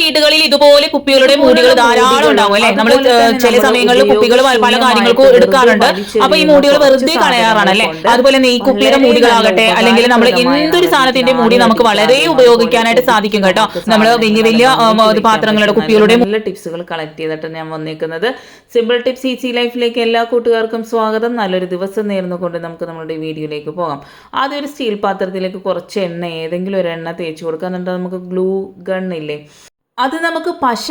വീടുകളിൽ ഇതുപോലെ കുപ്പികളുടെ മൂടികൾ ധാരാളം ഉണ്ടാവും അല്ലെ. നമ്മൾ ചില സമയങ്ങളിൽ കുപ്പികൾ പല കാര്യങ്ങൾക്കും എടുക്കാറുണ്ട്. അപ്പൊ ഈ മൂടികൾ വെറുതെ കളയാറാണ് അല്ലെ. അതുപോലെ തന്നെ ഈ കുപ്പിയുടെ മൂടികളാകട്ടെ, അല്ലെങ്കിൽ നമ്മൾ എന്തൊരു സാധനത്തിന്റെ മൂടി നമുക്ക് വളരെ ഉപയോഗിക്കാനായിട്ട് സാധിക്കും കേട്ടോ. നമ്മൾ വലിയ വലിയ പാത്രങ്ങളുടെ കുപ്പികളുടെ നല്ല ടിപ്സുകൾ കളക്ട് ചെയ്തിട്ട് ഞാൻ വന്നിരിക്കുന്നത്. സിമ്പിൾ ടിപ്സ് ഈസി ലൈഫിലേക്ക് എല്ലാ കൂട്ടുകാർക്കും സ്വാഗതം. നല്ലൊരു ദിവസം നേർന്നുകൊണ്ട് നമുക്ക് നമ്മുടെ വീഡിയോയിലേക്ക് പോകാം. ആദ്യം ഒരു സ്റ്റീൽ പാത്രത്തിലേക്ക് കുറച്ച് എണ്ണ, ഏതെങ്കിലും ഒരു എണ്ണ തേച്ച് കൊടുക്കുക. എന്നിട്ട് നമുക്ക് ഗ്ലൂ ഗൺ ഇല്ലേ, അത് നമുക്ക് പശ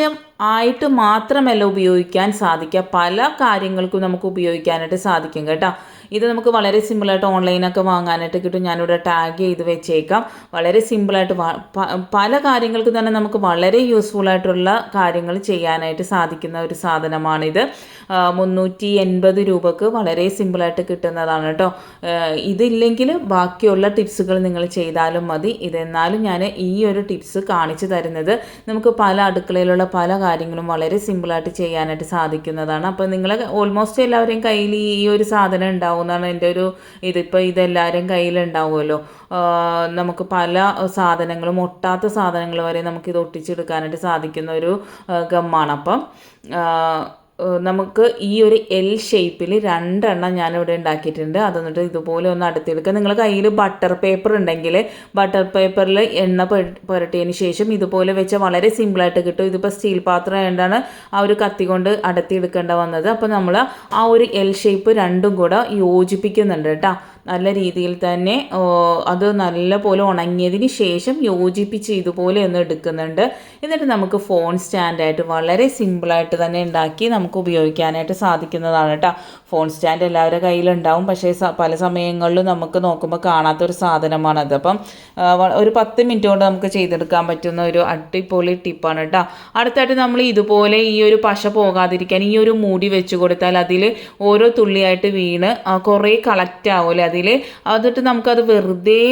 ആയിട്ട് മാത്രമല്ല ഉപയോഗിക്കാൻ സാധിക്കുക, പല കാര്യങ്ങൾക്കും നമുക്ക് ഉപയോഗിക്കാനായിട്ട് സാധിക്കും കേട്ടോ. ഇത് നമുക്ക് വളരെ സിമ്പിളായിട്ട് ഓൺലൈനൊക്കെ വാങ്ങാനായിട്ട് കിട്ടും. ഞാനിവിടെ ടാഗ് ചെയ്ത് വെച്ചേക്കാം. വളരെ സിമ്പിളായിട്ട് പല കാര്യങ്ങൾക്കും തന്നെ നമുക്ക് വളരെ യൂസ്ഫുൾ ആയിട്ടുള്ള കാര്യങ്ങൾ ചെയ്യാനായിട്ട് സാധിക്കുന്ന ഒരു സാധനമാണിത്. 380 രൂപക്ക് വളരെ സിമ്പിളായിട്ട് കിട്ടുന്നതാണ് കേട്ടോ. ഇതില്ലെങ്കിൽ ബാക്കിയുള്ള ടിപ്സുകൾ നിങ്ങൾ ചെയ്താലും മതി. ഇതെന്നാലും ഞാൻ ഈ ഒരു ടിപ്സ് കാണിച്ചു തരുന്നത് നമുക്ക് പല അടുക്കളയിലുള്ള പല കാര്യങ്ങളും വളരെ സിമ്പിളായിട്ട് ചെയ്യാനായിട്ട് സാധിക്കുന്നതാണ്. അപ്പോൾ നിങ്ങൾ ഓൾമോസ്റ്റ് എല്ലാവരുടെയും കയ്യിൽ ഈ ഒരു സാധനം ഉണ്ടാവുമെന്നാണ് എൻ്റെ ഒരു ഇതിപ്പോൾ ഇതെല്ലാവരും കയ്യിലുണ്ടാവുമല്ലോ. നമുക്ക് പല സാധനങ്ങളും, ഒട്ടാത്ത സാധനങ്ങൾ വരെ നമുക്കിത് ഒട്ടിച്ചെടുക്കാനായിട്ട് സാധിക്കുന്ന ഒരു ഗമ്മാണ്. അപ്പം നമുക്ക് ഈ ഒരു എൽ ഷേപ്പിൽ 2 എണ്ണം ഞാനിവിടെ ഉണ്ടാക്കിയിട്ടുണ്ട്. അതെന്നിട്ട് ഇതുപോലെ ഒന്ന് അടുത്തെടുക്കുക. നിങ്ങളുടെ കയ്യിൽ ബട്ടർ പേപ്പർ ഉണ്ടെങ്കിൽ ബട്ടർ പേപ്പറിൽ എണ്ണ പുരട്ടിയതിന് ശേഷം ഇതുപോലെ വെച്ചാൽ വളരെ സിമ്പിളായിട്ട് കിട്ടും. ഇതിപ്പോൾ സ്റ്റീൽ പാത്രം ആയതുകൊണ്ടാണ് ആ ഒരു കത്തി കൊണ്ട് അടത്തിയെടുക്കേണ്ട വന്നത്. അപ്പോൾ നമ്മൾ ആ ഒരു എൽ ഷേപ്പ് രണ്ടും കൂടെ യോജിപ്പിക്കുന്നുണ്ട് കേട്ടോ. നല്ല രീതിയിൽ തന്നെ അത് നല്ലപോലെ ഉണങ്ങിയതിന് ശേഷം യോജിപ്പിച്ച് ഇതുപോലെ ഒന്ന് എടുക്കുന്നുണ്ട്. എന്നിട്ട് നമുക്ക് ഫോൺ സ്റ്റാൻഡായിട്ട് വളരെ സിമ്പിളായിട്ട് തന്നെ ഉണ്ടാക്കി നമുക്ക് ഉപയോഗിക്കാനായിട്ട് സാധിക്കുന്നതാണ് കേട്ടോ. ഫോൺ സ്റ്റാൻഡ് എല്ലാവരുടെ കയ്യിലുണ്ടാവും, പക്ഷേ പല സമയങ്ങളിലും നമുക്ക് നോക്കുമ്പോൾ കാണാത്തൊരു സാധനമാണത്. അപ്പം ഒരു 10 മിനിറ്റ് കൊണ്ട് നമുക്ക് ചെയ്തെടുക്കാൻ പറ്റുന്ന ഒരു അടിപൊളി ടിപ്പാണ് കേട്ടോ. അടുത്തായിട്ട് നമ്മൾ ഇതുപോലെ ഈ ഒരു പശ പോകാതിരിക്കാൻ ഈ ഒരു മൂടി വെച്ച് കൊടുത്താൽ അതിൽ ഓരോ തുള്ളിയായിട്ട് വീണ് കുറേ കളക്റ്റ് ആവുമല്ലേ അതിൽ. എന്നിട്ട് നമുക്കത് വെറുതെ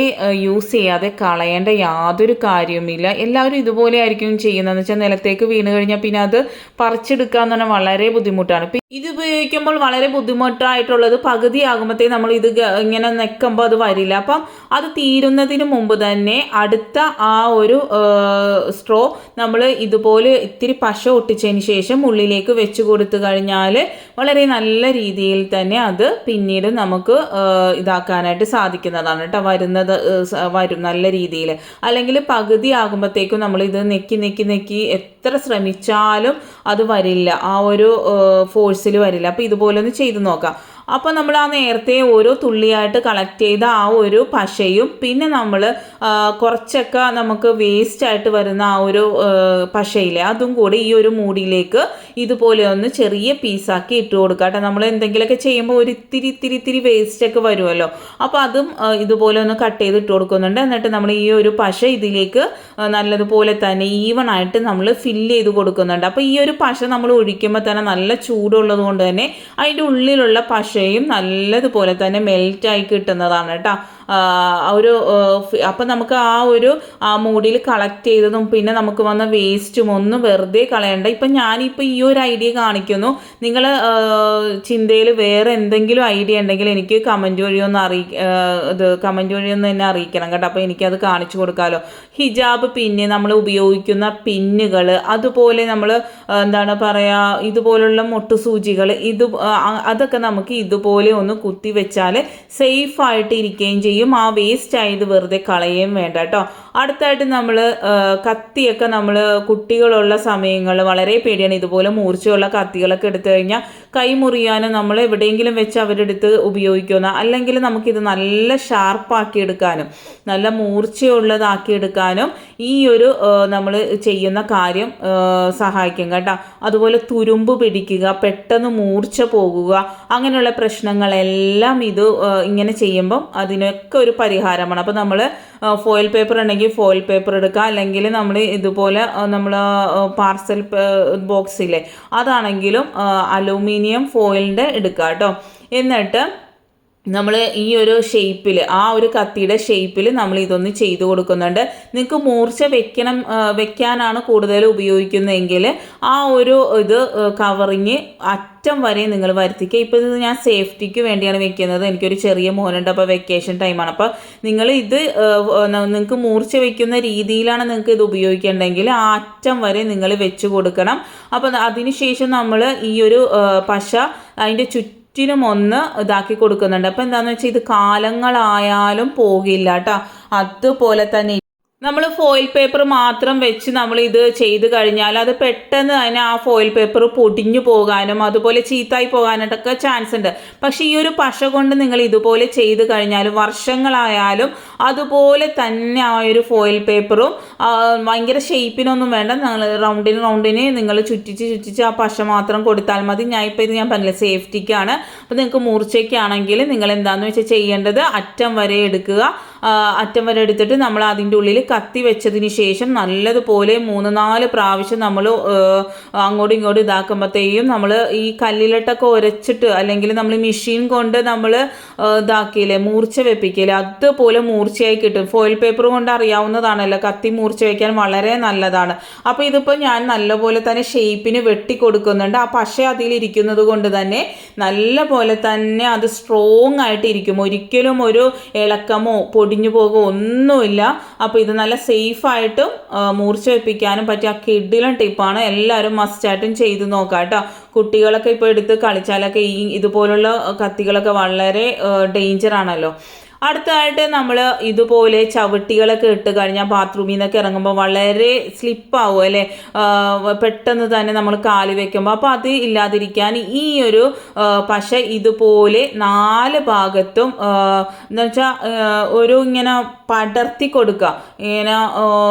യൂസ് ചെയ്യാതെ കളയേണ്ട യാതൊരു കാര്യവുമില്ല. എല്ലാവരും ഇതുപോലെ ആയിരിക്കും ചെയ്യുന്നതെന്ന് വെച്ചാൽ നിലത്തേക്ക് വീണ് കഴിഞ്ഞാൽ പിന്നെ അത് പറിച്ചെടുക്കുക എന്ന് പറഞ്ഞാൽ വളരെ ബുദ്ധിമുട്ടാണ്. ഇത് ഉപയോഗിക്കുമ്പോൾ വളരെ ബുദ്ധിമുട്ടായിട്ടുള്ളത് പകുതിയാകുമ്പോഴത്തേ നമ്മൾ ഇത് ഇങ്ങനെ നിൽക്കുമ്പോൾ അത് വരില്ല. അപ്പം അത് തീരുന്നതിന് മുമ്പ് തന്നെ അടുത്ത ആ ഒരു സ്ട്രോ നമ്മൾ ഇതുപോലെ ഇത്തിരി പശ ഒട്ടിച്ചതിന് ശേഷം ഉള്ളിലേക്ക് വെച്ച് കൊടുത്തു കഴിഞ്ഞാൽ വളരെ നല്ല രീതിയിൽ തന്നെ അത് പിന്നീട് നമുക്ക് ഇതാക്കാനായിട്ട് സാധിക്കുന്നതാണ് കേട്ടോ. വരും നല്ല രീതിയിൽ. അല്ലെങ്കിൽ പകുതി ആകുമ്പോഴത്തേക്കും നമ്മൾ ഇത് നെക്കി എത്ര ശ്രമിച്ചാലും അത് വരില്ല, ആ ഒരു ഫോഴ്സിൽ വരില്ല. അപ്പോൾ ഇതുപോലെ ഒന്ന് ചെയ്ത് നോക്കാം. അപ്പോൾ നമ്മൾ ആ നേരത്തെ ഓരോ തുള്ളിയായിട്ട് കളക്ട് ചെയ്ത ആ ഒരു പശയും പിന്നെ നമ്മൾ കുറച്ചൊക്കെ നമുക്ക് വേസ്റ്റായിട്ട് വരുന്ന ആ ഒരു പശയില്ലേ അതും കൂടി ഈ ഒരു മൂടിയിലേക്ക് ഇതുപോലെ ഒന്ന് ചെറിയ പീസാക്കി ഇട്ട് കൊടുക്കുക കേട്ടോ. നമ്മൾ എന്തെങ്കിലുമൊക്കെ ചെയ്യുമ്പോൾ ഒരു ഇത്തിരി വേസ്റ്റൊക്കെ വരുമല്ലോ. അപ്പോൾ അതും ഇതുപോലെ ഒന്ന് കട്ട് ചെയ്ത് ഇട്ട് കൊടുക്കുന്നുണ്ട്. എന്നിട്ട് നമ്മൾ ഈ ഒരു പശ ഇതിലേക്ക് നല്ലതുപോലെ തന്നെ ഈവണായിട്ട് നമ്മൾ ഫില്ല് ചെയ്ത് കൊടുക്കുന്നുണ്ട്. അപ്പോൾ ഈ ഒരു പശ നമ്മൾ ഒഴിക്കുമ്പോൾ തന്നെ നല്ല ചൂടുള്ളത് കൊണ്ട് തന്നെ അതിൻ്റെ ഉള്ളിലുള്ള പശയും നല്ലതുപോലെ തന്നെ മെൽറ്റായി കിട്ടുന്നതാണ് കേട്ടോ. അപ്പം നമുക്ക് ആ ഒരു മൂടിയിൽ കളക്ട് ചെയ്തതും പിന്നെ നമുക്ക് വന്ന വേസ്റ്റും ഒന്നും വെറുതെ കളയണ്ട. ഇപ്പം ഞാനിപ്പോൾ ഈ ഒരു ഐഡിയ കാണിക്കുന്നു. നിങ്ങൾ ചിന്തയിൽ വേറെ എന്തെങ്കിലും ഐഡിയ ഉണ്ടെങ്കിൽ എനിക്ക് കമൻറ്റ് വഴി ഒന്ന് എന്നെ അറിയിക്കണം കേട്ടോ. അപ്പോൾ എനിക്കത് കാണിച്ചു കൊടുക്കാമല്ലോ. ഹിജാബ് പിന്ന്, നമ്മൾ ഉപയോഗിക്കുന്ന പിന്നുകൾ, അതുപോലെ നമ്മൾ എന്താണ് പറയുക, ഇതുപോലുള്ള മുട്ടുസൂചികൾ, അതൊക്കെ നമുക്ക് ഇതുപോലെ ഒന്ന് കുത്തി വെച്ചാൽ സേഫായിട്ട് ഇരിക്കുകയും ചെയ്യും. ആ വേസ്റ്റ് ആയത് വെറുതെ കളയുകയും വേണ്ട കേട്ടോ. അടുത്തായിട്ട് നമ്മൾ കത്തിയൊക്കെ നമ്മൾ കുട്ടികളുള്ള സമയങ്ങളിൽ വളരെ പേടിയാണ്. ഇതുപോലെ മൂർച്ചയുള്ള കത്തികളൊക്കെ എടുത്തു കഴിഞ്ഞാൽ കൈ മുറിയാനും നമ്മൾ എവിടെയെങ്കിലും വെച്ച് അവരെടുത്ത് ഉപയോഗിക്കുന്ന, അല്ലെങ്കിൽ നമുക്കിത് നല്ല ഷാർപ്പാക്കി എടുക്കാനും നല്ല മൂർച്ചയുള്ളതാക്കി എടുക്കാനും ഈ ഒരു നമ്മൾ ചെയ്യുന്ന കാര്യം സഹായിക്കും കേട്ടോ. അതുപോലെ തുരുമ്പ് പിടിക്കുക, പെട്ടെന്ന് മൂർച്ച പോകുക, അങ്ങനെയുള്ള പ്രശ്നങ്ങളെല്ലാം ഇത് ഇങ്ങനെ ചെയ്യുമ്പം അതിനൊക്കെ ഒരു പരിഹാരമാണ്. അപ്പോൾ നമ്മൾ ഫോയിൽ പേപ്പർ ഉണ്ടെങ്കിൽ ഫോയിൽ പേപ്പർ എടുക്കുക, അല്ലെങ്കിൽ നമ്മൾ ഇതുപോലെ നമ്മൾ പാർസൽ ബോക്സില്ലേ അതാണെങ്കിലും അലൂമിനിയം ഫോയിലിൻ്റെ എടുക്കുക കേട്ടോ. എന്നിട്ട് നമ്മൾ ഈ ഒരു ഷേപ്പിൽ, ആ ഒരു കത്തിയുടെ ഷേപ്പിൽ നമ്മൾ ഇതൊന്ന് ചെയ്തു കൊടുക്കുന്നുണ്ട്. നിങ്ങൾക്ക് മൂർച്ച വെക്കാനാണ് കൂടുതൽ ഉപയോഗിക്കുന്നതെങ്കിൽ ആ ഒരു ഇത് കവറിങ് അറ്റം വരെ നിങ്ങൾ വരുത്തിക്കുക. ഇപ്പോൾ ഇത് ഞാൻ സേഫ്റ്റിക്ക് വേണ്ടിയാണ് വെക്കുന്നത്. എനിക്കൊരു ചെറിയ മോനുണ്ട്, അപ്പോൾ വെക്കേഷൻ ടൈമാണ്. അപ്പോൾ നിങ്ങൾ ഇത് നിങ്ങൾക്ക് മൂർച്ച വയ്ക്കുന്ന രീതിയിലാണ് നിങ്ങൾക്ക് ഇത് ഉപയോഗിക്കേണ്ടെങ്കിൽ ആ അറ്റം വരെ നിങ്ങൾ വെച്ച് കൊടുക്കണം. അപ്പോൾ അതിനുശേഷം നമ്മൾ ഈ ഒരു പശ അതിൻ്റെ ചുറ്റിനും ഒന്ന് ഇതാക്കി കൊടുക്കുന്നുണ്ട്. അപ്പോൾ എന്താണെന്ന് വെച്ചാൽ ഇത് കാലങ്ങളായാലും പോകില്ല കേട്ടോ. അതുപോലെ തന്നെ നമ്മൾ ഫോയിൽ പേപ്പർ മാത്രം വെച്ച് നമ്മൾ ഇത് ചെയ്ത് കഴിഞ്ഞാൽ അത് പെട്ടെന്ന് തന്നെ ആ ഫോയിൽ പേപ്പർ പൊടിഞ്ഞു പോകാനും അതുപോലെ ചീത്തായി പോകാനായിട്ടൊക്കെ ചാൻസ് ഉണ്ട്. പക്ഷേ ഈ ഒരു പശ കൊണ്ട് നിങ്ങൾ ഇതുപോലെ ചെയ്ത് കഴിഞ്ഞാൽ വർഷങ്ങളായാലും അതുപോലെ തന്നെ ആ ഒരു ഫോയിൽ പേപ്പറും ഭയങ്കര ഷേപ്പിനൊന്നും വേണ്ട. നിങ്ങൾ റൗണ്ടിന് നിങ്ങൾ ചുറ്റിച്ച് ആ പശ മാത്രം കൊടുത്താൽ മതി. ഇത് ഞാൻ പറഞ്ഞില്ല സേഫ്റ്റിക്കാണ്. അപ്പോൾ നിങ്ങൾക്ക് മൂർച്ചയ്ക്കാണെങ്കിൽ നിങ്ങൾ എന്താണെന്ന് വെച്ചാൽ ചെയ്യേണ്ടത് അറ്റം വരെ എടുക്കുക. അറ്റം വരെ എടുത്തിട്ട് നമ്മൾ അതിൻ്റെ ഉള്ളിൽ കത്തി വെച്ചതിന് ശേഷം നല്ലതുപോലെ 3-4 പ്രാവശ്യം നമ്മൾ അങ്ങോട്ടും ഇങ്ങോട്ടും ഇതാക്കുമ്പോഴത്തേക്കും നമ്മൾ ഈ കല്ലിലിട്ടൊക്കെ ഉരച്ചിട്ട് അല്ലെങ്കിൽ നമ്മൾ മെഷീൻ കൊണ്ട് നമ്മൾ ഇതാക്കിയില്ലേ മൂർച്ച വെപ്പിക്കില്ലേ, അതുപോലെ മൂർച്ചയായി കിട്ടും. ഫോയിൽ പേപ്പർ കൊണ്ട് അറിയാവുന്നതാണല്ലോ കത്തി മൂർച്ച വയ്ക്കാൻ വളരെ നല്ലതാണ്. അപ്പോൾ ഇതിപ്പോൾ ഞാൻ നല്ലപോലെ തന്നെ ഷേപ്പിന് വെട്ടി കൊടുക്കുന്നുണ്ട്. ആ പശ അതിലിരിക്കുന്നത് കൊണ്ട് തന്നെ നല്ല പോലെ തന്നെ അത് സ്ട്രോങ് ആയിട്ട് ഇരിക്കും. ഒരിക്കലും ഒരു ഇളക്കമോ പൊടിഞ്ഞു പോകുമോ ഒന്നുമില്ല. അപ്പോൾ ഇത് നല്ല സേഫായിട്ടും മൂർച്ച വെപ്പിക്കാനും പറ്റിയ കിഡിലും ടിപ്പാണ്. എല്ലാവരും മസ്റ്റായിട്ടും ചെയ്ത് നോക്കാം കേട്ടോ. കുട്ടികളൊക്കെ ഇപ്പോൾ എടുത്ത് കളിച്ചാലൊക്കെ ഇതുപോലുള്ള കത്തികളൊക്കെ വളരെ ഡേഞ്ചർ ആണല്ലോ. അടുത്തതായിട്ട് നമ്മൾ ഇതുപോലെ ചവിട്ടികളൊക്കെ ഇട്ട് കഴിഞ്ഞാൽ ബാത്റൂമിൽ നിന്നൊക്കെ ഇറങ്ങുമ്പോൾ വളരെ സ്ലിപ്പാവും അല്ലേ, പെട്ടെന്ന് തന്നെ നമ്മൾ കാല് വെക്കുമ്പോൾ. അപ്പോൾ അത് ഇല്ലാതിരിക്കാൻ ഈ ഒരു പശ ഇതുപോലെ 4 ഭാഗത്തും എന്താ വെച്ചാൽ ഒരു ഇങ്ങനെ പടർത്തി കൊടുക്കുക. ഇങ്ങനെ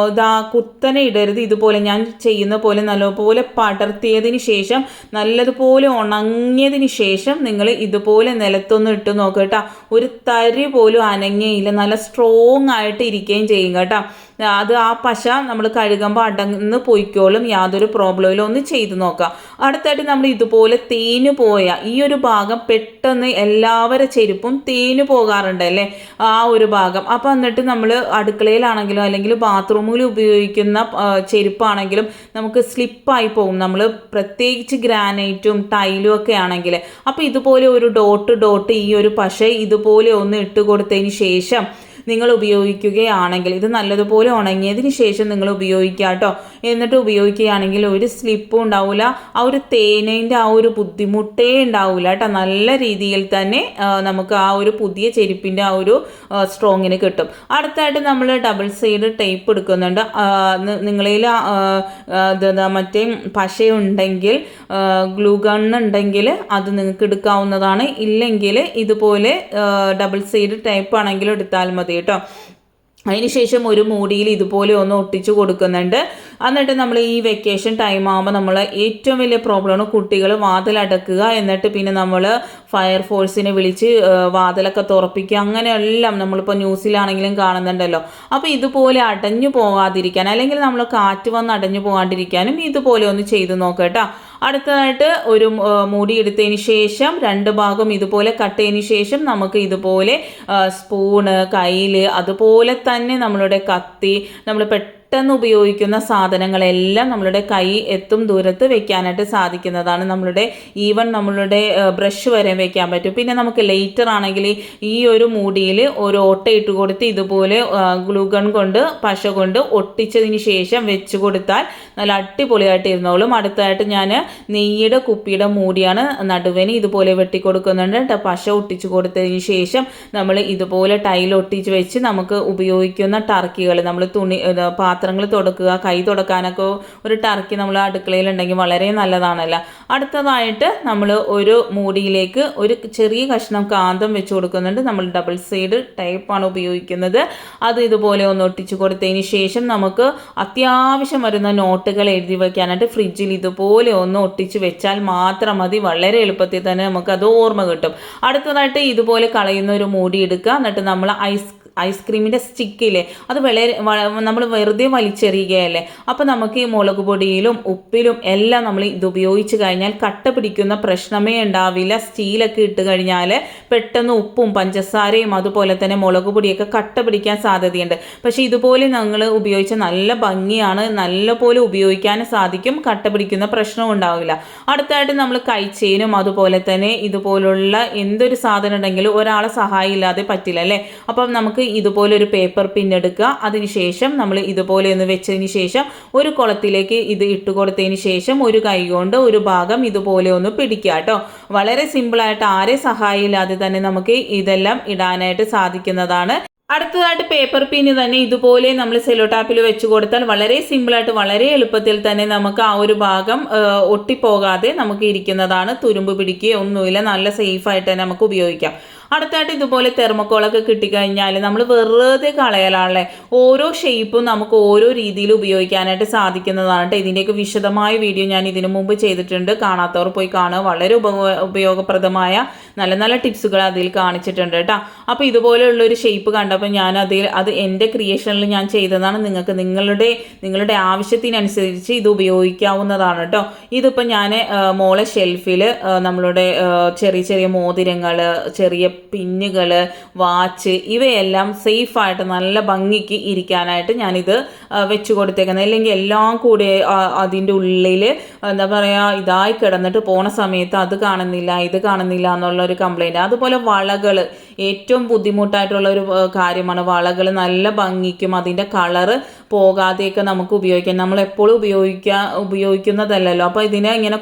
കുത്തനെ ഇടരുത്. ഇതുപോലെ ഞാൻ ചെയ്യുന്ന പോലെ നല്ലപോലെ പടർത്തിയതിന് ശേഷം നല്ലതുപോലെ ഉണങ്ങിയതിന് ശേഷം നിങ്ങൾ ഇതുപോലെ നിലത്തൊന്ന് ഇട്ട് നോക്കുക കേട്ടോ. ഒരു തരി പോലും അനങ്ങയില്ല, നല്ല സ്ട്രോങ് ആയിട്ട് ഇരിക്കുകയും ചെയ്യും കേട്ടോ. അത് ആ പശ നമ്മൾ കഴുകുമ്പോൾ അടങ്ങ് പോയിക്കോളും, യാതൊരു പ്രോബ്ലമില്ല. ഒന്ന് ചെയ്ത് നോക്കാം. അടുത്തായിട്ട് നമ്മൾ ഇതുപോലെ തേഞ്ഞു പോയ ഈ ഒരു ഭാഗം പെട്ടെന്ന് എല്ലാവരുടെ ചെരുപ്പും തേഞ്ഞു പോകാറുണ്ടല്ലേ ആ ഒരു ഭാഗം. അപ്പോൾ എന്നിട്ട് നമ്മൾ അടുക്കളയിലാണെങ്കിലും അല്ലെങ്കിൽ ബാത്റൂമിൽ ഉപയോഗിക്കുന്ന ചെരുപ്പാണെങ്കിലും നമുക്ക് സ്ലിപ്പായി പോകും. നമ്മൾ പ്രത്യേകിച്ച് ഗ്രാനൈറ്റും ടൈലും ഒക്കെ ആണെങ്കിൽ. അപ്പോൾ ഇതുപോലെ ഒരു ഡോട്ട് ഈ ഒരു പശ ഇതുപോലെ ഒന്ന് ഇട്ട് കൊടുത്തതിന് ശേഷം നിങ്ങൾ ഉപയോഗിക്കുകയാണെങ്കിൽ ഇത് നല്ലതുപോലെ ഉണങ്ങിയതിന് ശേഷം നിങ്ങൾ ഉപയോഗിക്കുക കേട്ടോ. എന്നിട്ട് ഉപയോഗിക്കുകയാണെങ്കിൽ ഒരു സ്ലിപ്പും ഉണ്ടാവില്ല, ആ ഒരു തേനേൻ്റെ ആ ഒരു ബുദ്ധിമുട്ടേ ഉണ്ടാവില്ല കേട്ടോ. നല്ല രീതിയിൽ തന്നെ നമുക്ക് ആ ഒരു പുതിയ ചെരുപ്പിൻ്റെ ആ ഒരു സ്ട്രോങ്ങിന് കിട്ടും. അടുത്തായിട്ട് നമ്മൾ ഡബിൾ സൈഡ് ടേപ്പ് എടുക്കുന്നുണ്ട്. നിങ്ങളിൽ മറ്റേ പശയുണ്ടെങ്കിൽ ഗ്ലൂ ഗണ്ണുണ്ടെങ്കിൽ അത് നിങ്ങൾക്ക് എടുക്കാവുന്നതാണ്. ഇല്ലെങ്കിൽ ഇതുപോലെ ഡബിൾ സൈഡ് ടേപ്പ് ആണെങ്കിലും എടുത്താൽ മതി കേട്ടോ. അതിനുശേഷം ഒരു മൂടിയിൽ ഇതുപോലെ ഒന്ന് ഒട്ടിച്ചു കൊടുക്കുന്നുണ്ട്. എന്നിട്ട് നമ്മൾ ഈ വെക്കേഷൻ ടൈം ആകുമ്പോൾ നമ്മൾ ഏറ്റവും വലിയ പ്രോബ്ലമാണ് കുട്ടികൾ വാതിലടക്കുക, എന്നിട്ട് പിന്നെ നമ്മൾ ഫയർഫോഴ്സിനെ വിളിച്ച് വാതിലൊക്കെ തുറപ്പിക്കുക. അങ്ങനെയെല്ലാം നമ്മളിപ്പോൾ ന്യൂസിലാണെങ്കിലും കാണുന്നുണ്ടല്ലോ. അപ്പോൾ ഇതുപോലെ അടഞ്ഞു പോകാതിരിക്കാൻ അല്ലെങ്കിൽ നമ്മൾ കാറ്റ് വന്ന് അടഞ്ഞു പോകാണ്ടിരിക്കാനും ഇതുപോലെ ഒന്ന് ചെയ്ത് നോക്കുക കേട്ടോ. അടുത്തതായിട്ട് ഒരു മൂടി എടുത്തതിന് ശേഷം 2 ഭാഗം ഇതുപോലെ കട്ട് ചെയ്തതിന് ശേഷം നമുക്ക് ഇതുപോലെ സ്പൂണ്, കയ്യിൽ, അതുപോലെ തന്നെ നമ്മളുടെ കത്തി, നമ്മൾ പെട്ടെന്ന് ഉപയോഗിക്കുന്ന സാധനങ്ങളെല്ലാം നമ്മളുടെ കൈ എത്തും ദൂരത്ത് വെക്കാനായിട്ട് സാധിക്കുന്നതാണ്. നമ്മളുടെ ബ്രഷ് വരെ വെക്കാൻ പറ്റും. പിന്നെ നമുക്ക് ലൈറ്റർ ആണെങ്കിൽ ഈ ഒരു മൂടിയിൽ ഒരു ഓട്ട ഇട്ട് കൊടുത്ത് ഇതുപോലെ ഗ്ലൂഗൺ കൊണ്ട് പശ കൊണ്ട് ഒട്ടിച്ചതിന് ശേഷം വെച്ച് കൊടുത്താൽ നല്ല അടിപൊളിയായിട്ട് ഇരുന്നോളും. അടുത്തായിട്ട് ഞാൻ നെയ്യുടെ കുപ്പിയുടെ മൂടിയാണ് നടുവിന് ഇതുപോലെ വെട്ടിക്കൊടുക്കുന്നുണ്ട്. പശ ഒട്ടിച്ച് കൊടുത്തതിന് ശേഷം നമ്മൾ ഇതുപോലെ ടൈൽ ഒട്ടിച്ച് വെച്ച് നമുക്ക് ഉപയോഗിക്കുന്ന ടർക്കികൾ, നമ്മൾ പാത്രങ്ങൾ തുടക്കുക, കൈ തുടക്കാനൊക്കെ ഒരു ടർക്കി നമ്മൾ അടുക്കളയിലുണ്ടെങ്കിൽ വളരെ നല്ലതാണല്ലോ. അടുത്തതായിട്ട് നമ്മൾ ഒരു മൂടിയിലേക്ക് ഒരു ചെറിയ കഷ്ണം കാന്തം വെച്ച് കൊടുക്കുന്നുണ്ട്. നമ്മൾ ഡബിൾ സൈഡ് ടൈപ്പാണ് ഉപയോഗിക്കുന്നത്. അത് ഇതുപോലെ ഒന്ന് ഒട്ടിച്ച് കൊടുത്തതിന് ശേഷം നമുക്ക് അത്യാവശ്യം വരുന്ന നോട്ടുകൾ എഴുതി വയ്ക്കാനായിട്ട് ഫ്രിഡ്ജിൽ ഇതുപോലെ ഒന്ന് ഒട്ടിച്ച് വെച്ചാൽ മാത്രം മതി. വളരെ എളുപ്പത്തിൽ തന്നെ നമുക്കത് ഓർമ്മ കിട്ടും. അടുത്തതായിട്ട് ഇതുപോലെ കളയുന്ന ഒരു മൂടി എടുക്കുക. എന്നിട്ട് നമ്മൾ ഐസ്ക്രീമിൻ്റെ സ്റ്റിക്കില്ലേ അത് നമ്മൾ വെറുതെ വലിച്ചെറിയുകയല്ലേ. അപ്പോൾ നമുക്ക് ഈ മുളക് പൊടിയിലും ഉപ്പിലും എല്ലാം നമ്മൾ ഇത് ഉപയോഗിച്ച് കഴിഞ്ഞാൽ കട്ട പിടിക്കുന്ന പ്രശ്നമേ ഉണ്ടാവില്ല. സ്റ്റീലൊക്കെ ഇട്ട് കഴിഞ്ഞാൽ പെട്ടെന്ന് ഉപ്പും പഞ്ചസാരയും അതുപോലെ തന്നെ മുളക് പൊടിയൊക്കെ കട്ട പിടിക്കാൻ സാധ്യതയുണ്ട്. പക്ഷേ ഇതുപോലെ നിങ്ങൾ ഉപയോഗിച്ച നല്ല ഭംഗിയാണ്, നല്ലപോലെ ഉപയോഗിക്കാനും സാധിക്കും, കട്ട പിടിക്കുന്ന പ്രശ്നവും ഉണ്ടാവില്ല. അടുത്തായിട്ട് നമ്മൾ കൈച്ചെയിനും അതുപോലെ തന്നെ ഇതുപോലുള്ള എന്തൊരു സാധനം ഉണ്ടെങ്കിലും ഒരാളെ സഹായം ഇല്ലാതെ പറ്റില്ല അല്ലേ. അപ്പം നമുക്ക് ഇതുപോലെ ഒരു പേപ്പർ പിൻ എടുക്കുക. അതിനുശേഷം നമ്മൾ ഇതുപോലെ ഒന്ന് വെച്ചതിന് ശേഷം ഒരു കുളത്തിലേക്ക് ഇത് ഇട്ട് കൊടുത്തതിന് ശേഷം ഒരു കൈ കൊണ്ട് ഒരു ഭാഗം ഇതുപോലെ ഒന്ന് പിടിക്കുക കേട്ടോ. വളരെ സിമ്പിളായിട്ട് ആരെ സഹായം ഇല്ലാതെ തന്നെ നമുക്ക് ഇതെല്ലാം ഇടാനായിട്ട് സാധിക്കുന്നതാണ്. അടുത്തതായിട്ട് പേപ്പർ പിന്ന് തന്നെ ഇതുപോലെ നമ്മൾ സെല്ലോ ടാപ്പിൽ വെച്ച് കൊടുത്താൽ വളരെ സിമ്പിളായിട്ട് വളരെ എളുപ്പത്തിൽ തന്നെ നമുക്ക് ആ ഒരു ഭാഗം ഒട്ടിപ്പോകാതെ നമുക്ക് ഇരിക്കുന്നതാണ്. തുരുമ്പ് പിടിക്കുകയോ ഒന്നുമില്ല, നല്ല സേഫായിട്ട് തന്നെ നമുക്ക് ഉപയോഗിക്കാം. അടുത്തായിട്ട് ഇതുപോലെ തെർമോക്കോളൊക്കെ കിട്ടിക്കഴിഞ്ഞാൽ നമ്മൾ വെറുതെ കളയലാണല്ലേ. ഓരോ ഷേപ്പും നമുക്ക് ഓരോ രീതിയിൽ ഉപയോഗിക്കാനായിട്ട് സാധിക്കുന്നതാണ് കേട്ടോ. ഇതിൻ്റെയൊക്കെ വിശദമായ വീഡിയോ ഞാൻ ഇതിനു മുമ്പ് ചെയ്തിട്ടുണ്ട്, കാണാത്തവർ പോയി കാണുക. വളരെ ഉപയോഗപ്രദമായ നല്ല നല്ല ടിപ്സുകൾ അതിൽ കാണിച്ചിട്ടുണ്ട് കേട്ടോ. അപ്പോൾ ഇതുപോലെയുള്ളൊരു ഷേപ്പ് കണ്ടപ്പോൾ ഞാൻ അത് എൻ്റെ ക്രിയേഷനിൽ ഞാൻ ചെയ്തതാണ്. നിങ്ങൾക്ക് നിങ്ങളുടെ ആവശ്യത്തിനനുസരിച്ച് ഇത് ഉപയോഗിക്കാവുന്നതാണ് കേട്ടോ. ഇതിപ്പോൾ ഞാൻ മോളെ ഷെൽഫിൽ നമ്മളുടെ ചെറിയ ചെറിയ മോതിരങ്ങൾ, ചെറിയ പിന്നുകൾ, വാച്ച് ഇവയെല്ലാം സേഫായിട്ട് നല്ല ഭംഗിക്ക് ഇരിക്കാനായിട്ട് ഞാനിത് വെച്ച് കൊടുത്തേക്കുന്നത്. അല്ലെങ്കിൽ എല്ലാം കൂടി അതിൻ്റെ ഉള്ളിൽ എന്താ പറയുക ഇതായി കിടന്നിട്ട് പോണ സമയത്ത് അത് കാണുന്നില്ല ഇത് കാണുന്നില്ല എന്നുള്ളൊരു കംപ്ലൈൻറ്റ്. അതുപോലെ വളകൾ ഏറ്റവും ബുദ്ധിമുട്ടായിട്ടുള്ളൊരു കാര്യമാണ്. വളകൾ നല്ല ഭംഗിക്കും അതിൻ്റെ കളറ് പോകാതെയൊക്കെ നമുക്ക് ഉപയോഗിക്കാം. നമ്മളെപ്പോഴും ഉപയോഗിക്കുന്നതല്ലല്ലോ. അപ്പോൾ ഇതിനെ ഇങ്ങനെ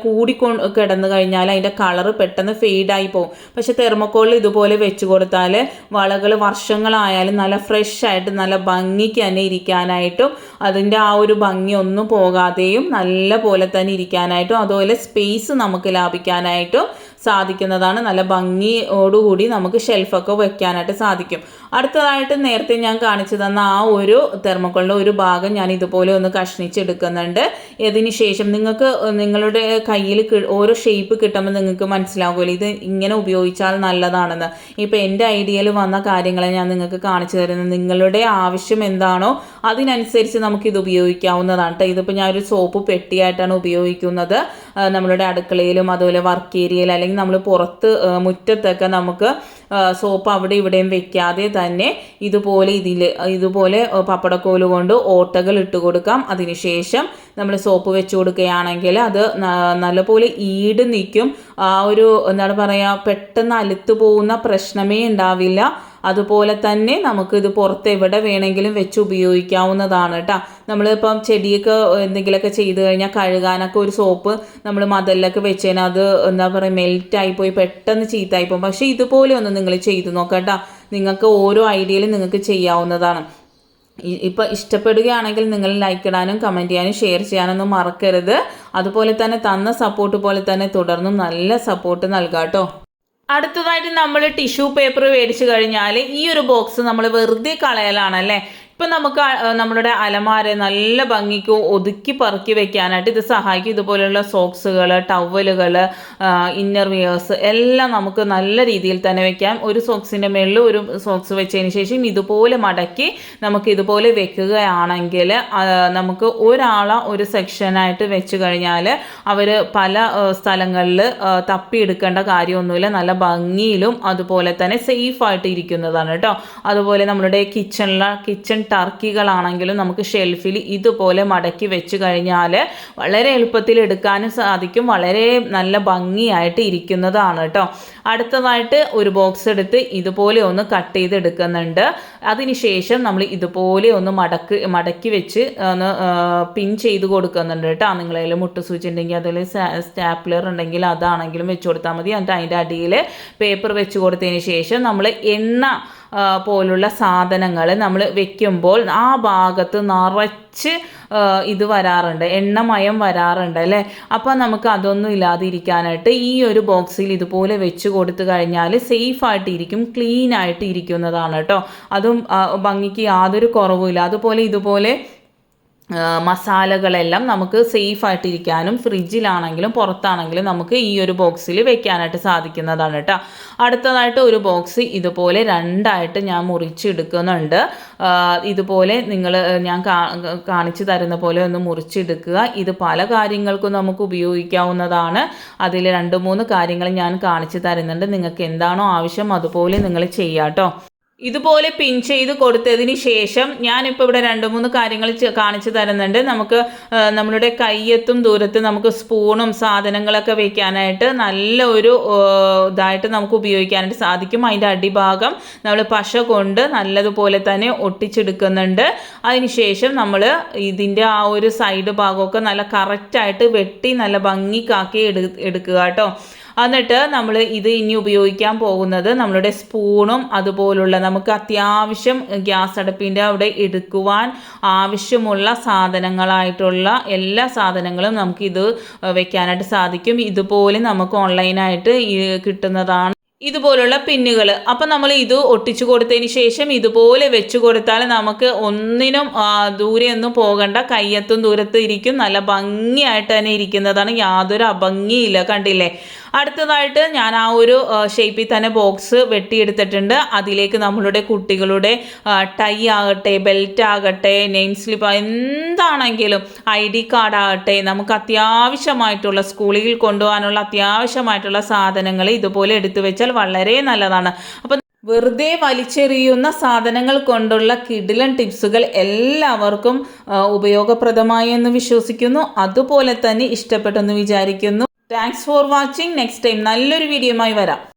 കിടന്നു കഴിഞ്ഞാൽ അതിൻ്റെ കളറ് പെട്ടെന്ന് ഫെയ്ഡായി പോകും. പക്ഷെ തെർമോക്കോളിൽ ഇതുപോലെ വെച്ച് കൊടുത്താൽ വളകൾ വർഷങ്ങളായാലും നല്ല ഫ്രഷ് ആയിട്ട് നല്ല ഭംഗിക്ക് തന്നെ ഇരിക്കാനായിട്ടും അതിൻ്റെ ആ ഒരു ഭംഗി ഒന്നും പോകാതെയും നല്ല പോലെ തന്നെ ഇരിക്കാനായിട്ടും അതുപോലെ സ്പേസ് നമുക്ക് ലാഭിക്കാനായിട്ടും സാധിക്കുന്നതാണ്. നല്ല ഭംഗിയോടുകൂടി നമുക്ക് ഷെൽഫൊക്കെ വെക്കാനായിട്ട് സാധിക്കും. അടുത്തതായിട്ട് നേരത്തെ ഞാൻ കാണിച്ചു തന്ന ആ ഒരു തെർമോക്കോളിൻ്റെ ഒരു ഭാഗം ഞാൻ ഇതുപോലെ ഒന്ന് കഷ്ണിച്ചെടുക്കുന്നുണ്ട്. ഇതിന് ശേഷം നിങ്ങൾക്ക് നിങ്ങളുടെ കയ്യിൽ ഓരോ ഷേപ്പ് കിട്ടുമ്പോൾ നിങ്ങൾക്ക് മനസ്സിലാകുമല്ലോ ഇത് ഇങ്ങനെ ഉപയോഗിച്ചാൽ നല്ലതാണെന്ന്. ഇപ്പോൾ എൻ്റെ ഐഡിയയിൽ വന്ന കാര്യങ്ങളെ ഞാൻ നിങ്ങൾക്ക് കാണിച്ചു തരുന്നത്. നിങ്ങളുടെ ആവശ്യം എന്താണോ അതിനനുസരിച്ച് നമുക്കിത് ഉപയോഗിക്കാവുന്നതാണ് കേട്ടോ. ഇതിപ്പോൾ ഞാനൊരു സോപ്പ് പെട്ടിയായിട്ടാണ് ഉപയോഗിക്കുന്നത്. നമ്മളുടെ അടുക്കളയിലും അതുപോലെ വർക്ക് ഏരിയയിൽ അല്ലെങ്കിൽ നമ്മൾ പുറത്ത് മുറ്റത്തൊക്കെ നമുക്ക് സോപ്പ് അവിടെ ഇവിടെയും വെക്കാതെ തന്നെ ഇതുപോലെ പപ്പടക്കോല് കൊണ്ട് ഓട്ടകൾ ഇട്ട് കൊടുക്കാം. അതിനുശേഷം നമ്മൾ സോപ്പ് വെച്ച് കൊടുക്കുകയാണെങ്കിൽ അത് നല്ലപോലെ ഈട് നിൽക്കും. ആ ഒരു എന്താണ് പറയുക പെട്ടെന്ന് അലുത്തു പോകുന്ന പ്രശ്നമേ ഉണ്ടാവില്ല. അതുപോലെ തന്നെ നമുക്കിത് പുറത്ത് എവിടെ വേണമെങ്കിലും വെച്ച് ഉപയോഗിക്കാവുന്നതാണ് കേട്ടോ. നമ്മളിപ്പം ചെടിയൊക്കെ എന്തെങ്കിലുമൊക്കെ ചെയ്ത് കഴിഞ്ഞാൽ കഴുകാനൊക്കെ ഒരു സോപ്പ് നമ്മൾ മതിലൊക്കെ വെച്ച് കഴിഞ്ഞാൽ അത് എന്താ പറയുക മെൽറ്റായിപ്പോയി പെട്ടെന്ന് ചീത്തായിപ്പോകും. പക്ഷേ ഇതുപോലെ ഒന്ന് നിങ്ങൾ ചെയ്ത് നോക്കാം കേട്ടോ. നിങ്ങൾക്ക് ഓരോ ഐഡിയയിലും നിങ്ങൾക്ക് ചെയ്യാവുന്നതാണ്. ഇപ്പോൾ ഇഷ്ടപ്പെടുകയാണെങ്കിൽ നിങ്ങൾ ലൈക്ക് ഇടാനും കമൻറ്റ് ചെയ്യാനും ഷെയർ ചെയ്യാനൊന്നും മറക്കരുത്. അതുപോലെ തന്നെ തന്ന സപ്പോർട്ട് പോലെ തന്നെ തുടർന്നും നല്ല സപ്പോർട്ട് നൽകാം കേട്ടോ. അടുത്തതായിട്ട് നമ്മൾ ടിഷ്യൂ പേപ്പർ മേടിച്ചു കഴിഞ്ഞാൽ ഈ ഒരു ബോക്സ് നമ്മൾ വെറുതെ കളയലാണല്ലേ. ഇപ്പം നമുക്ക് നമ്മളുടെ അലമാര നല്ല ഭംഗിക്ക് ഒതുക്കി പറക്കി വെക്കാനായിട്ട് ഇത് സഹായിക്കും. ഇതുപോലെയുള്ള സോക്സുകൾ, ടവലുകൾ, ഇന്നർ വിയേഴ്സ് എല്ലാം നമുക്ക് നല്ല രീതിയിൽ തന്നെ വെക്കാം. ഒരു സോക്സിൻ്റെ മുകളിൽ ഒരു സോക്സ് വെച്ചതിന് ശേഷം ഇതുപോലെ മടക്കി നമുക്ക് ഇതുപോലെ വെക്കുകയാണെങ്കിൽ നമുക്ക് ഒരു സെക്ഷനായിട്ട് വെച്ച് കഴിഞ്ഞാൽ അവർ പല സ്ഥലങ്ങളിൽ തപ്പിയെടുക്കേണ്ട കാര്യമൊന്നുമില്ല. നല്ല ഭംഗിയിലും അതുപോലെ തന്നെ സേഫായിട്ട് ഇരിക്കുന്നതാണ് കേട്ടോ. അതുപോലെ നമ്മളുടെ കിച്ചൺ ടർക്കികളാണെങ്കിലും നമുക്ക് ഷെൽഫിൽ ഇതുപോലെ മടക്കി വെച്ച് കഴിഞ്ഞാൽ വളരെ എളുപ്പത്തിൽ എടുക്കാനും സാധിക്കും. വളരെ നല്ല ഭംഗിയായിട്ട് ഇരിക്കുന്നതാണ് കേട്ടോ. അടുത്തതായിട്ട് ഒരു ബോക്സ് എടുത്ത് ഇതുപോലെ ഒന്ന് കട്ട് ചെയ്ത് എടുക്കുന്നുണ്ട്. അതിനുശേഷം നമ്മൾ ഇതുപോലെ ഒന്ന് മടക്കി വെച്ച് ഒന്ന് പിൻ ചെയ്ത് കൊടുക്കുന്നുണ്ട് കേട്ടോ. നിങ്ങളതിൽ മുട്ട് സൂചി ഉണ്ടെങ്കിൽ അതിൽ സ്റ്റാപ്ലർ ഉണ്ടെങ്കിൽ അതാണെങ്കിലും വെച്ച് കൊടുത്താൽ മതി. എന്നിട്ട് അതിൻ്റെ അടിയിൽ പേപ്പർ വെച്ച് കൊടുത്തതിന് ശേഷം നമ്മൾ എണ്ണ പോലുള്ള സാധനങ്ങൾ നമ്മൾ വെക്കുമ്പോൾ ആ ഭാഗത്ത് നിറച്ച് ഇത് വരാറുണ്ട്, എണ്ണമയം വരാറുണ്ട് അല്ലേ. അപ്പോൾ നമുക്ക് അതൊന്നും ഇല്ലാതിരിക്കാനായിട്ട് ഈ ഒരു ബോക്സിൽ ഇതുപോലെ വെച്ച് കൊടുത്തു കഴിഞ്ഞാൽ സേഫായിട്ട് ഇരിക്കും, ക്ലീൻ ആയിട്ട് ഇരിക്കുന്നതാണ് കേട്ടോ. അതും ഭംഗിക്ക് യാതൊരു കുറവുമില്ല. അതുപോലെ ഇതുപോലെ മസാലകളെല്ലാം നമുക്ക് സേഫ് ആയിട്ടിരിക്കാനും ഫ്രിഡ്ജിലാണെങ്കിലും പുറത്താണെങ്കിലും നമുക്ക് ഈ ഒരു ബോക്സിൽ വെക്കാനായിട്ട് സാധിക്കുന്നതാണ് കേട്ടോ. അടുത്തതായിട്ട് ഒരു ബോക്സ് ഇതുപോലെ രണ്ടായിട്ട് ഞാൻ മുറിച്ചെടുക്കുന്നുണ്ട്. ഇതുപോലെ ഞാൻ കാണിച്ചു തരുന്ന പോലെ ഒന്ന് മുറിച്ചെടുക്കുക. ഇത് പല കാര്യങ്ങൾക്കും നമുക്ക് ഉപയോഗിക്കാവുന്നതാണ്. അതിൽ 2-3 കാര്യങ്ങൾ ഞാൻ കാണിച്ചു തരുന്നുണ്ട്. നിങ്ങൾക്ക് എന്താണോ ആവശ്യം അതുപോലെ നിങ്ങൾ ചെയ്യാം കേട്ടോ. ഇതുപോലെ പിൻ ചെയ്ത് കൊടുത്തതിന് ശേഷം ഞാനിപ്പോൾ ഇവിടെ 2-3 കാര്യങ്ങൾ കാണിച്ചു തരുന്നുണ്ട്. നമുക്ക് നമ്മളുടെ കയ്യെത്തും ദൂരത്ത് നമുക്ക് സ്പൂണും സാധനങ്ങളൊക്കെ വെക്കാനായിട്ട് നല്ല ഒരു ഇതായിട്ട് നമുക്ക് ഉപയോഗിക്കാനായിട്ട് സാധിക്കും. അതിൻ്റെ അടിഭാഗം നമ്മൾ പശ കൊണ്ട് നല്ലതുപോലെ തന്നെ ഒട്ടിച്ചെടുക്കുന്നുണ്ട്. അതിനുശേഷം നമ്മൾ ഇതിൻ്റെ ആ ഒരു സൈഡ് ഭാഗമൊക്കെ നല്ല കറക്റ്റായിട്ട് വെട്ടി നല്ല ഭംഗിക്കാക്കി എടുക്കുക കേട്ടോ. എന്നിട്ട് നമ്മൾ ഇത് ഇനി ഉപയോഗിക്കാൻ പോകുന്നത് നമ്മളുടെ സ്പൂണും അതുപോലുള്ള നമുക്ക് അത്യാവശ്യം ഗ്യാസ് അടുപ്പിൻ്റെ അവിടെ എടുക്കുവാൻ ആവശ്യമുള്ള സാധനങ്ങളായിട്ടുള്ള എല്ലാ സാധനങ്ങളും നമുക്കിത് വെക്കാനായിട്ട് സാധിക്കും. ഇതുപോലെ നമുക്ക് ഓൺലൈനായിട്ട് കിട്ടുന്നതാണ് ഇതുപോലുള്ള പിന്നുകൾ. അപ്പം നമ്മൾ ഇത് ഒട്ടിച്ചു കൊടുത്തതിന് ശേഷം ഇതുപോലെ വെച്ച് കൊടുത്താൽ നമുക്ക് ഒന്നിനും ദൂരെയൊന്നും പോകണ്ട, കയ്യെത്തും ദൂരത്ത് ഇരിക്കും. നല്ല ഭംഗിയായിട്ട് തന്നെ ഇരിക്കുന്നതാണ്, യാതൊരു അഭംഗിയില്ല. കണ്ടില്ലേ? അടുത്തതായിട്ട് ഞാൻ ആ ഒരു ഷേപ്പിൽ തന്നെ ബോക്സ് വെട്ടിയെടുത്തിട്ടുണ്ട്. അതിലേക്ക് നമ്മളുടെ കുട്ടികളുടെ ടൈ ആകട്ടെ, ബെൽറ്റ് ആകട്ടെ, നെയിം സ്ലിപ്പ് എന്താണെങ്കിലും, ID കാർഡ് ആകട്ടെ, നമുക്ക് അത്യാവശ്യമായിട്ടുള്ള സ്കൂളിൽ കൊണ്ടുപോകാനുള്ള അത്യാവശ്യമായിട്ടുള്ള സാധനങ്ങൾ ഇതുപോലെ എടുത്തു വെച്ചാൽ വളരെ നല്ലതാണ്. അപ്പം വെറുതെ വലിച്ചെറിയുന്ന സാധനങ്ങൾ കൊണ്ടുള്ള കിടിലൻ ടിപ്സുകൾ എല്ലാവർക്കും ഉപയോഗപ്രദമായി എന്ന് വിശ്വസിക്കുന്നു. അതുപോലെ തന്നെ ഇഷ്ടപ്പെട്ടെന്ന് വിചാരിക്കുന്നു. Thanks for watching. Next time നല്ലൊരു വീഡിയോയുമായി വരാം.